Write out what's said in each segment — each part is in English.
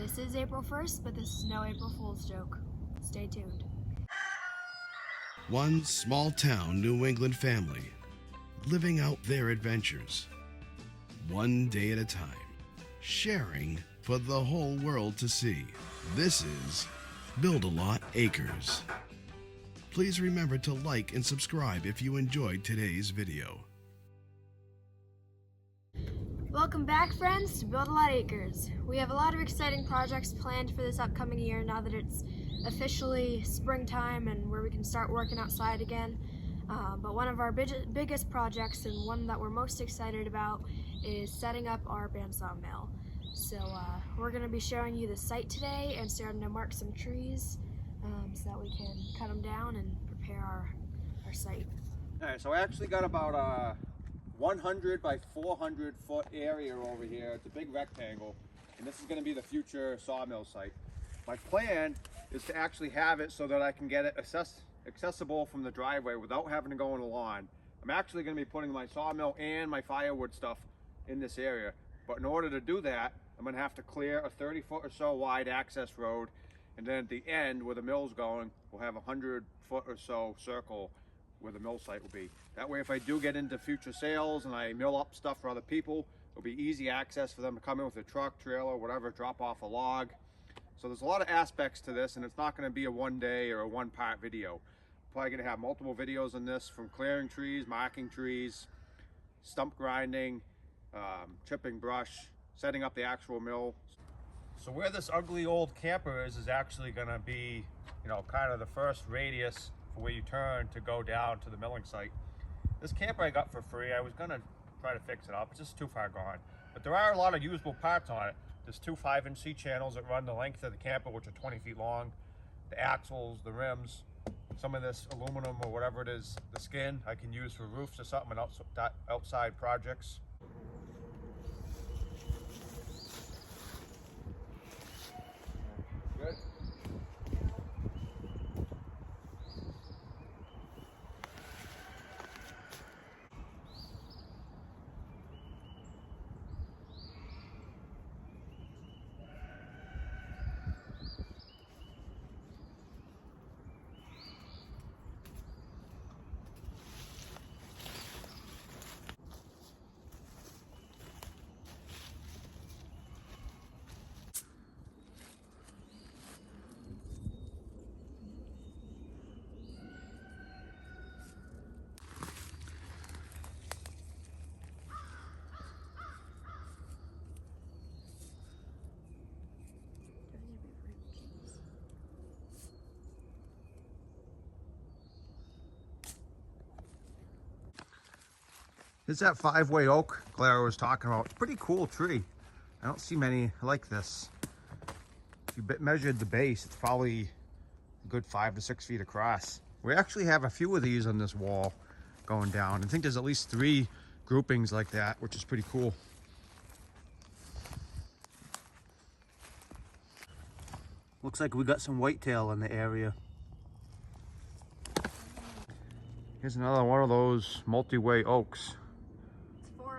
This is April 1st, but this is no April Fool's joke. Stay tuned. One small town New England family living out their adventures, one day at a time, sharing for the whole world to see. This is Build-A-Lot Acres. Please remember to like and subscribe if you enjoyed today's video. Welcome back, friends, to Build-A-Lot Acres. We have a lot of exciting projects planned for this upcoming year now that it's officially springtime and where we can start working outside again. But one of our biggest projects, and one that we're most excited about, is setting up our bandsaw mill. So we're going to be showing you the site today and starting to mark some trees so that we can cut them down and prepare our site. Alright, so I actually got about a 100 by 400 foot area over here. It's a big rectangle, and this is going to be the future sawmill site. My plan is to actually have it so that I can get it accessible from the driveway without having to go on the lawn. I'm actually going to be putting my sawmill and my firewood stuff in this area, but in order to do that, I'm going to have to clear a 30 foot or so wide access road, and then at the end where the mill's going, we'll have a 100 foot or so circle where the mill site will be. That way, if I do get into future sales and I mill up stuff for other people, it'll be easy access for them to come in with a truck, trailer, whatever, drop off a log. So there's a lot of aspects to this, and it's not going to be a one day or a one part video. Probably going to have multiple videos on this, from clearing trees, marking trees, stump grinding, chipping brush, setting up the actual mill. So where this ugly old camper is actually going to be, you know, kind of the first radius for where you turn to go down to the milling site. This camper I got for free. I was going to try to fix it up. It's just too far gone. But there are a lot of usable parts on it. There's two 5-inch C-channels that run the length of the camper, which are 20 feet long. The axles, the rims, some of this aluminum or whatever it is, the skin, I can use for roofs or something and outside projects. Good. It's that 5-way oak Clara was talking about. It's a pretty cool tree. I don't see many like this. If you measured the base, it's probably a good 5 to 6 feet across. We actually have a few of these on this wall going down. I think there's at least 3 groupings like that, which is pretty cool. Looks like we got some whitetail in the area. Here's another one of those multi-way oaks.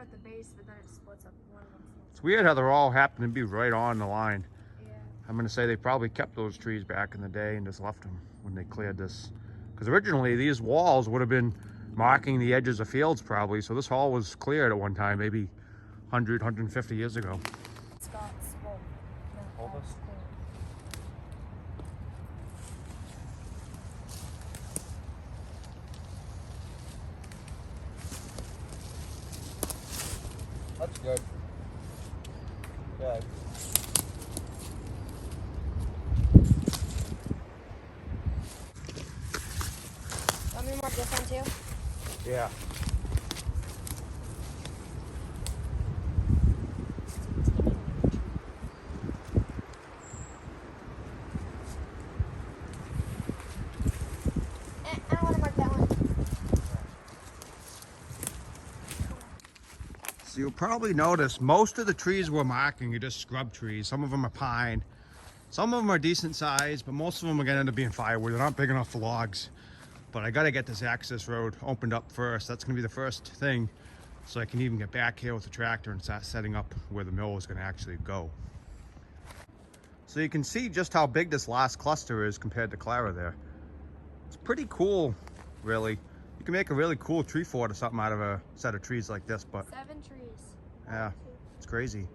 At the base, but then it splits up. One of them. It's weird how they're all happen to be right on the line. Yeah. I'm going to say they probably kept those trees back in the day and just left them when they cleared this. Because originally these walls would have been marking the edges of fields probably. So this hall was cleared at one time, maybe 100, 150 years ago. It's got swole. Hold this. That's good. Good. Want me to mark this one too? Yeah. I don't want to mark that one. So you'll probably notice most of the trees we're marking are just scrub trees. Some of them are pine. Some of them are decent size, but most of them are going to end up being firewood. They're not big enough for logs. But I got to get this access road opened up first. That's going to be the first thing, so I can even get back here with the tractor and start setting up where the mill is going to actually go. So you can see just how big this last cluster is compared to Clara there. It's pretty cool, really. You can make a really cool tree fort or something out of a set of trees like this, but 7 trees. yeah, it's crazy.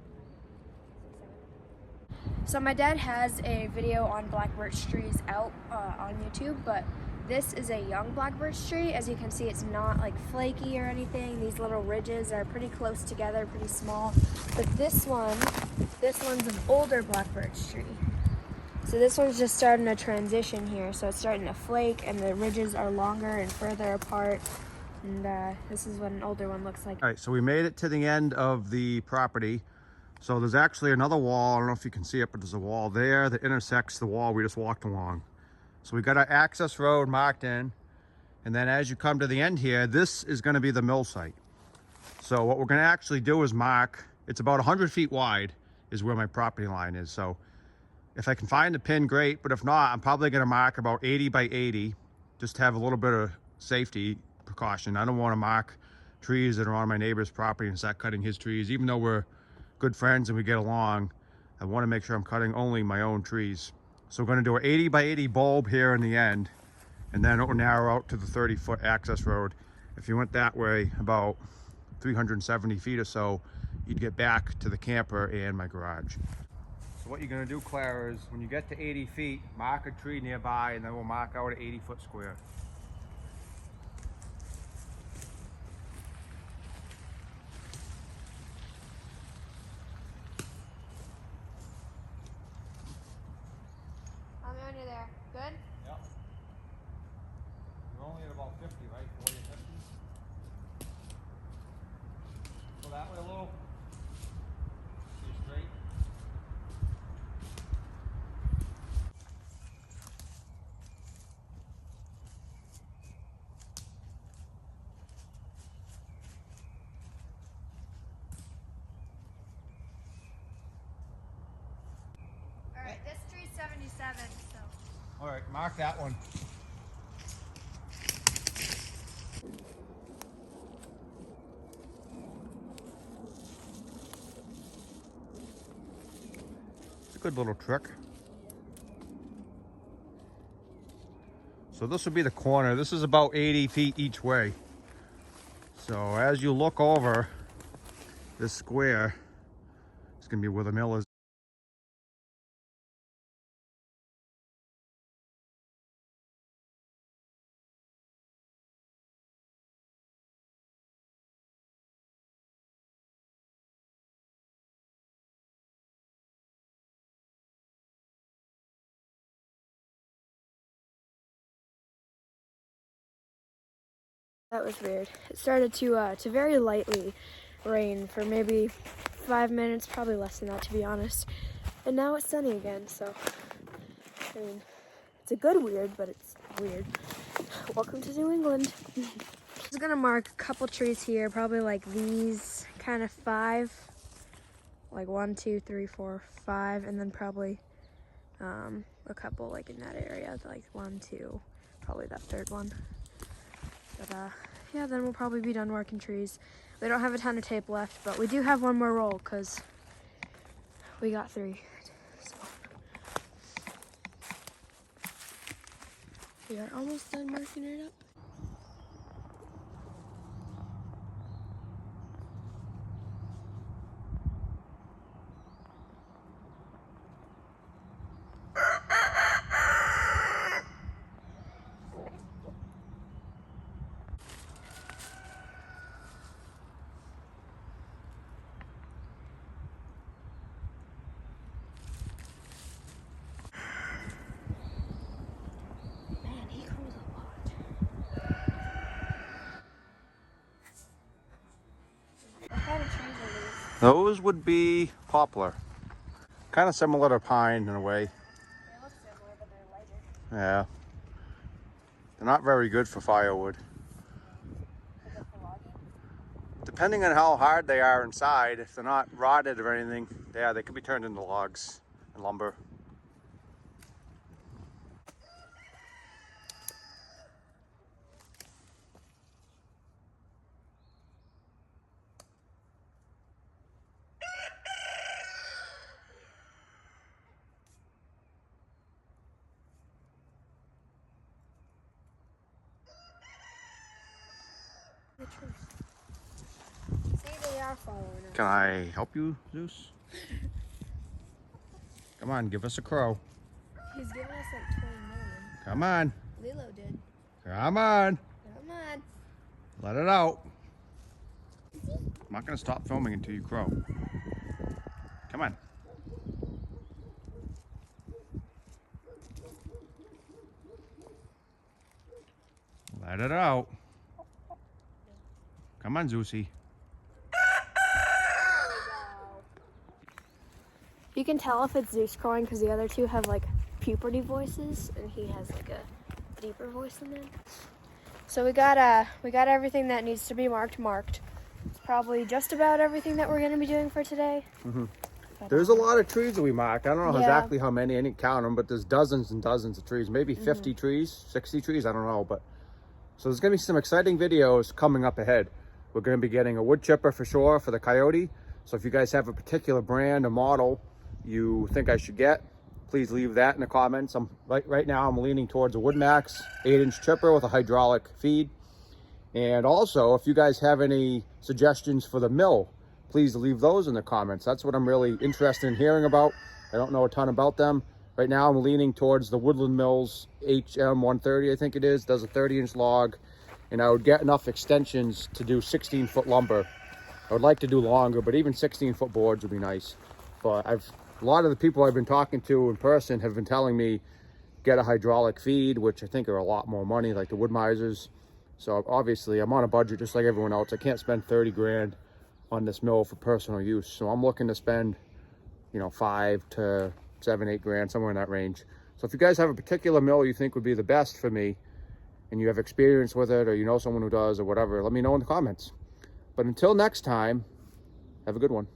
So my dad has a video on black birch trees out on YouTube, but this is a young black birch tree. As you can see, it's not like flaky or anything. These little ridges are pretty close together, pretty small. But this one's an older black birch tree. So this one's just starting to transition here. So it's starting to flake and the ridges are longer and further apart. And this is what an older one looks like. All right, so we made it to the end of the property. So there's actually another wall. I don't know if you can see it, but there's a wall there that intersects the wall we just walked along. So we got our access road marked in. And then as you come to the end here, this is going to be the mill site. So what we're going to actually do is mark, it's about 100 feet wide is where my property line is. So if I can find a pin, great. But if not, I'm probably going to mark about 80 by 80, just to have a little bit of safety precaution. I don't want to mark trees that are on my neighbor's property and start cutting his trees. Even though we're good friends and we get along, I want to make sure I'm cutting only my own trees. So we're going to do an 80 by 80 bulb here in the end, and then it will narrow out to the 30-foot access road. If you went that way about 370 feet or so, you'd get back to the camper and my garage. So what you're going to do, Clara, is when you get to 80 feet, mark a tree nearby, and then we'll mark out an 80-foot square. I'm under there. Good? Yep. You're only at about 50, right? 40 or 50? Go that way a little. Stay straight. Alright, this tree's 77, so. All right, mark that one. It's a good little trick. So this would be the corner. This is about 80 feet each way. So as you look over this square, it's gonna be where the mill is. That was weird. It started to very lightly rain for maybe 5 minutes, probably less than that to be honest. And now it's sunny again, so I mean, it's a good weird, but it's weird. Welcome to New England. I'm just gonna mark a couple trees here, probably like these kind of 5, like 1, 2, 3, 4, 5, and then probably a couple like in that area, like 1, 2, probably that third one. But yeah, then we'll probably be done marking trees. We don't have a ton of tape left, but we do have one more roll because we got 3. So we are almost done marking it up. Those would be poplar. Kind of similar to pine in a way. They look similar, but they're lighter. Yeah. They're not very good for firewood. Depending on how hard they are inside, if they're not rotted or anything, yeah, they could be turned into logs and lumber. tree. See, they are following us. Can I help you, Zeus? Come on, give us a crow. He's giving us like 20 million. Come on. Lilo did. Come on. Come on. Let it out. I'm not going to stop filming until you crow. Come on. Let it out. Come on, Zeusy. You can tell if it's Zeus crowing because the other two have like puberty voices, and he has like a deeper voice than them. So we got everything that needs to be marked. It's probably just about everything that we're gonna be doing for today. There's a lot of trees that we marked. I don't know Yeah. exactly how many. I didn't count them, but there's dozens and dozens of trees. Maybe 50 trees, 60 trees. I don't know. But so there's going to be some exciting videos coming up ahead. We're going to be getting a wood chipper for sure for the Coyote. So if you guys have a particular brand or model you think I should get, please leave that in the comments. Right now I'm leaning towards a Woodmax 8-inch chipper with a hydraulic feed. And also, if you guys have any suggestions for the mill, please leave those in the comments. That's what I'm really interested in hearing about. I don't know a ton about them. Right now I'm leaning towards the Woodland Mills HM 130, I think it is. Does a 30-inch log, and I would get enough extensions to do 16-foot lumber. I would like to do longer, but even 16-foot boards would be nice. But a lot of the people I've been talking to in person have been telling me get a hydraulic feed, which I think are a lot more money, like the Woodmisers. So obviously I'm on a budget just like everyone else. I can't spend 30 grand on this mill for personal use. So I'm looking to spend, 5 to 7, 8 grand, somewhere in that range. So if you guys have a particular mill you think would be the best for me, and you have experience with it, or you know someone who does, or whatever, let me know in the comments. But until next time, have a good one.